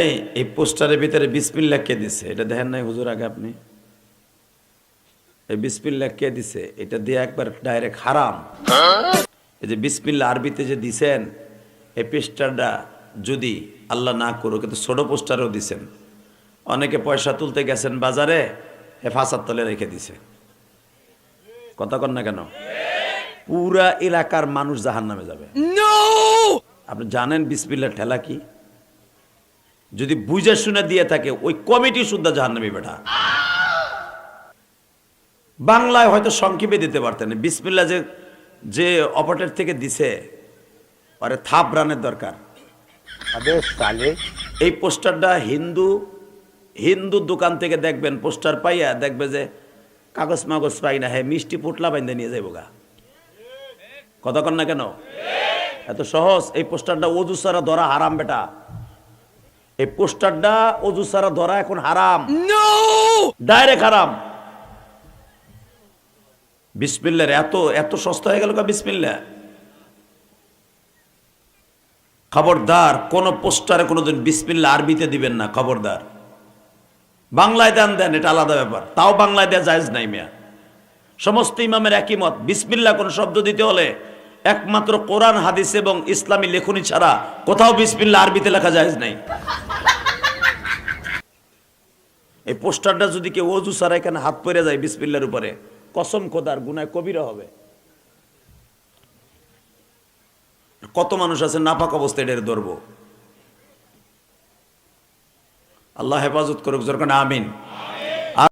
এই পোস্টারের ভিতরে বিসমিল্লাহ কে দিছে? এটা দেখেন নাই হুজুর আগে আপনি? এই বিসমিল্লাহ কে দিছে? এটা দিয়ে একবার ডাইরেক্ট হারাম। এই যে বিসমিল্লাহ আরবিতে যে দিছেন, এই পোস্টারটা যদি আল্লাহ না করুক, কিন্তু ছোট পোস্টারও দিছেন। অনেকে পয়সা তুলতে গেছেন বাজারে, হেফাজত তলে রেখে দিছে। কথা কন না কেন? পুরা এলাকার মানুষ জাহান্নামে যাবে। আপনি জানেন বিসমিল্লাহ ঠেলা কি? যদি বুঝে শুনে দিয়ে থাকে ওই কমিটি শুদ্ধ জাহান্নামী বেটা। বাংলায় হয়তো সংক্ষেপে দিতে পারতেন। বিসমিল্লাহ যে যে অপরের থেকে দিছে, আরে থাপ রানের দরকার। এই পোস্টারটা হিন্দু দোকান থেকে দেখবেন, পোস্টার পাইয়া দেখবে যে কাগজ মাগজ পাই না, হ্যাঁ মিষ্টি পুটলা বাইন্দা নিয়ে যাইব গা। কথা কন না কেন? এত সহজ। এই পোস্টারটা অজু ছাড়া ধরা হারাম বেটা। এই পোস্টারটা অজু ছাড়া ধরা এখন হারাম, ডাইরেক্ট হারাম। বিসমিল্লাহ এত এত সস্তা হয়ে গেল বিসমিল্লাহ। খবরদার কোন পোস্টারে কোনোদিন বিসমিল্লাহ আরবিতে দিবেন না, খবরদার। বাংলায় দেন, এটা আলাদা ব্যাপার। তাও বাংলায় দেওয়া জায়েজ নাই মিয়া। সমস্ত ইমামের একই মত, বিসমিল্লাহ কোন শব্দ দিতে হলে একমাত্র কোরআন হাদিস এবং ইসলামী লেখনী ছাড়া কোথাও বিসমিল্লাহ আরবিতে লেখা জায়েজ নাই। এই পোস্টারটা যদি কেউ ওযু ছাড়া এখানে হাত পড়ে যায় বিসমিল্লাহর উপরে, কসম খোদার গুনাহ কবিরা হবে। কত মানুষ আছে নাপাক অবস্থায় এটার ধরবো। আল্লাহ হেফাজত করুক, যখন আমিন।